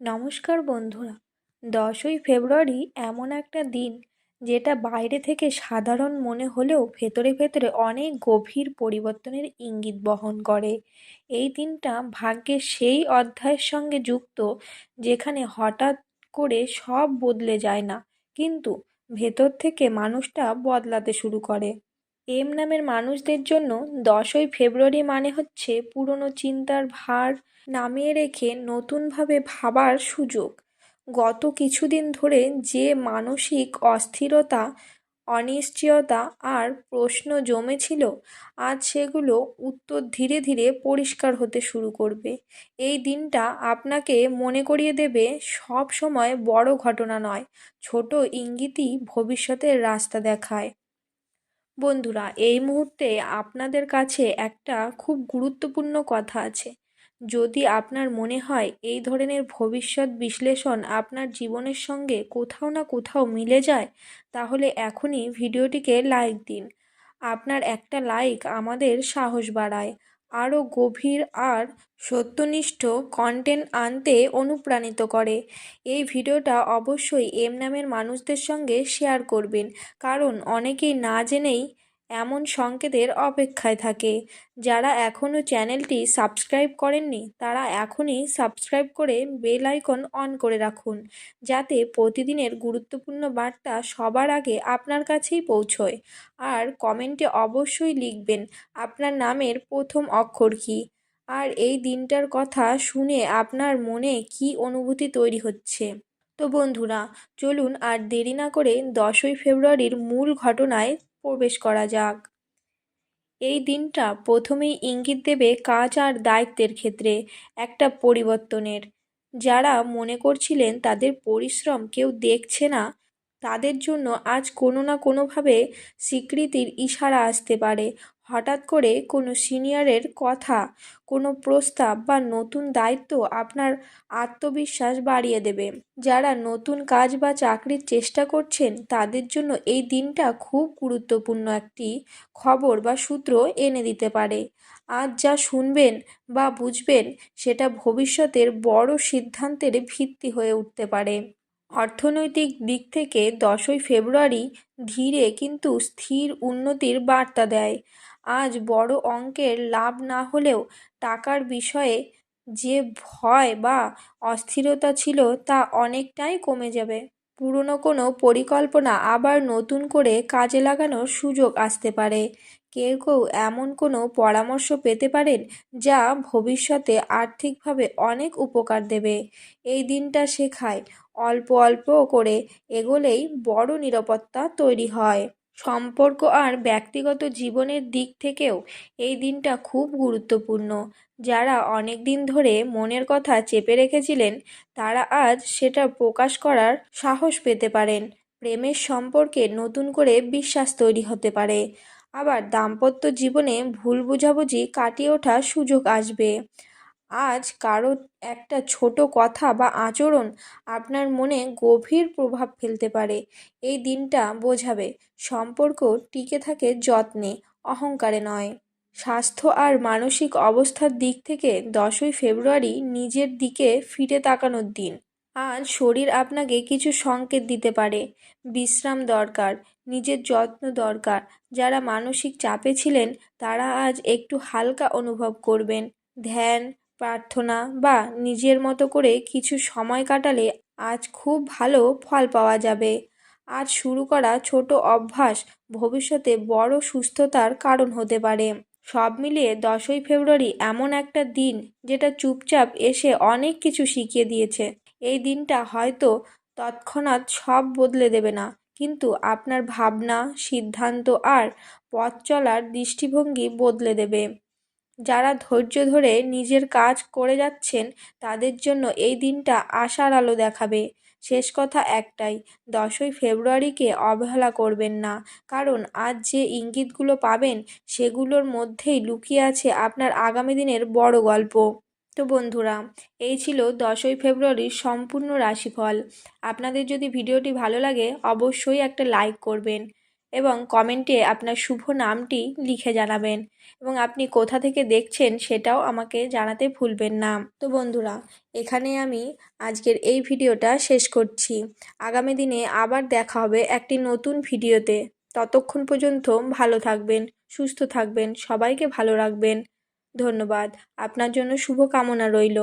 নমস্কার বন্ধুরা। 10ই ফেব্রুয়ারি এমন একটা দিন যেটা বাইরে থেকে সাধারণ মনে হলেও ভেতরে ভেতরে অনেক গভীর পরিবর্তনের ইঙ্গিত বহন করে। এই দিনটা ভাগ্যের সেই অধ্যায়ের সঙ্গে যুক্ত যেখানে হঠাৎ করে সব বদলে যায় না, কিন্তু ভেতর থেকে মানুষটা বদলাতে শুরু করে। এম নামের মানুষদের জন্য 10ই ফেব্রুয়ারি মানে হচ্ছে পুরনো চিন্তার ভার নামিয়ে রেখে নতুনভাবে ভাবার সুযোগ। গত কিছুদিন ধরে যে মানসিক অস্থিরতা, অনিশ্চয়তা আর প্রশ্ন জমেছিল, আজ সেগুলো উত্তর ধীরে ধীরে পরিষ্কার হতে শুরু করবে। এই দিনটা আপনাকে মনে করিয়ে দেবে সব সময় বড় ঘটনা নয়, ছোট ইঙ্গিতই ভবিষ্যতের রাস্তা দেখায়। বন্ধুরা, এই মুহূর্তে আপনাদের কাছে একটা খুব গুরুত্বপূর্ণ কথা আছে। যদি আপনার মনে হয় এই ধরনের ভবিষ্যৎ বিশ্লেষণ আপনার জীবনের সঙ্গে কোথাও না কোথাও মিলে যায়, তাহলে এখনই ভিডিওটিকে লাইক দিন। আপনার একটা লাইক আমাদের সাহস বাড়ায়, আরও গভীর আর সত্যনিষ্ঠ কন্টেন্ট আনতে অনুপ্রাণিত করে। এই ভিডিওটা অবশ্যই এম নামের মানুষদের সঙ্গে শেয়ার করবেন, কারণ অনেকেই না জেনেই এমন সংকেতের অপেক্ষায় থাকে। যারা এখনও চ্যানেলটি সাবস্ক্রাইব করেননি, তারা এখনই সাবস্ক্রাইব করে বেল আইকন অন করে রাখুন, যাতে প্রতিদিনের গুরুত্বপূর্ণ বার্তা সবার আগে আপনার কাছেই পৌঁছয়। আর কমেন্টে অবশ্যই লিখবেন আপনার নামের প্রথম অক্ষর কী, আর এই দিনটার কথা শুনে আপনার মনে কী অনুভূতি তৈরি হচ্ছে। তো বন্ধুরা, চলুন আর দেরি না করে 10ই ফেব্রুয়ারির মূল ঘটনায় প্রবেশ করা যাক। এই দিনটা প্রথমেই ইঙ্গিত দেবে কাজ আর দায়িত্বের ক্ষেত্রে একটা পরিবর্তনের। যারা মনে করছিলেন তাদের পরিশ্রম কেউ দেখছে না, তাদের জন্য আজ কোনো না কোনোভাবে স্বীকৃতির ইশারা আসতে পারে। হঠাৎ করে কোনো সিনিয়রের কথা, কোনো প্রস্তাব বা নতুন দায়িত্ব আপনার আত্মবিশ্বাস বাড়িয়ে দেবে। যারা নতুন কাজ বা চাকরির চেষ্টা করছেন, তাদের জন্য এই দিনটা খুব গুরুত্বপূর্ণ একটি খবর বা সূত্র এনে দিতে পারে। আজ যা শুনবেন বা বুঝবেন, সেটা ভবিষ্যতের বড় সিদ্ধান্তের ভিত্তি হয়ে উঠতে পারে। অর্থনৈতিক দিক থেকে 10ই ফেব্রুয়ারি ধীরে কিন্তু স্থির উন্নতির বার্তা দেয়। আজ বড় অঙ্কের লাভ না হলেও টাকার বিষয়ে যে ভয় বা অস্থিরতা ছিল, তা অনেকটাই কমে যাবে। পুরনো কোনো পরিকল্পনা আবার নতুন করে কাজে লাগানোর সুযোগ আসতে পারে। কেউ কেউ এমন কোনো পরামর্শ পেতে পারেন যা ভবিষ্যতে আর্থিকভাবে অনেক উপকার দেবে। এই দিনটা শেখায় অল্প অল্প করে এগোলেই বড় নিরাপত্তা তৈরি হয়। সম্পর্ক আর ব্যক্তিগত জীবনের দিক থেকেও এই দিনটা খুব গুরুত্বপূর্ণ। যারা অনেক দিন ধরে মনের কথা চেপে রেখেছিলেন, তারা আজ সেটা প্রকাশ করার সাহস পেতে পারেন। প্রেমের সম্পর্কে নতুন করে বিশ্বাস তৈরি হতে পারে। আবার দাম্পত্য জীবনে ভুল বোঝাবুঝি কাটিয়ে ওঠার সুযোগ আসবে। আজ কারো একটা ছোট কথা বা আচরণ আপনার মনে গভীর প্রভাব ফেলতে পারে। এই দিনটা বোঝাবে সম্পর্ক টিকে থাকে যত্নে, অহংকারে নয়। স্বাস্থ্য আর মানসিক অবস্থার দিক থেকে 10ই ফেব্রুয়ারি নিজের দিকে ফিরে তাকানোর দিন। আজ শরীর আপনাকে কিছু সংকেত দিতে পারে। বিশ্রাম দরকার, নিজের যত্ন দরকার। যারা মানসিক চাপে ছিলেন, তারা আজ একটু হালকা অনুভব করবেন। ধ্যান, প্রার্থনা বা নিজের মতো করে কিছু সময় কাটালে আজ খুব ভালো ফল পাওয়া যাবে। আজ শুরু করা ছোট অভ্যাস ভবিষ্যতে বড় সুস্থতার কারণ হতে পারে। সব মিলিয়ে 10ই ফেব্রুয়ারি এমন একটা দিন যেটা চুপচাপ এসে অনেক কিছু শিখিয়ে দিয়েছে। এই দিনটা হয়তো তৎক্ষণাৎ সব বদলে দেবে না, কিন্তু আপনার ভাবনা, সিদ্ধান্ত আর পথ চলার দৃষ্টিভঙ্গি বদলে দেবে। যারা ধৈর্য ধরে নিজের কাজ করে যাচ্ছেন, তাদের জন্য এই দিনটা আশার আলো দেখাবে। শেষ কথা একটাই, 10ই ফেব্রুয়ারিকে অবহেলা করবেন না, কারণ আজ যে ইঙ্গিতগুলো পাবেন, সেগুলোর মধ্যেই লুকিয়ে আছে আপনার আগামী দিনের বড় গল্প। তো বন্ধুরা, এই ছিল 10ই ফেব্রুয়ারির সম্পূর্ণ রাশিফল। আপনাদের যদি ভিডিওটি ভালো লাগে, অবশ্যই একটা লাইক করবেন এবং কমেন্টে আপনার শুভ নামটি লিখে জানাবেন এবং আপনি কোথা থেকে দেখছেন সেটাও আমাকে জানাতে ভুলবেন না। তো বন্ধুরা, এখানে আমি আজকের এই ভিডিওটা শেষ করছি। আগামী দিনে আবার দেখা হবে একটি নতুন ভিডিওতে। ততক্ষণ পর্যন্ত ভালো থাকবেন, সুস্থ থাকবেন, সবাইকে ভালো রাখবেন। ধন্যবাদ। আপনার জন্য শুভ কামনা রইল।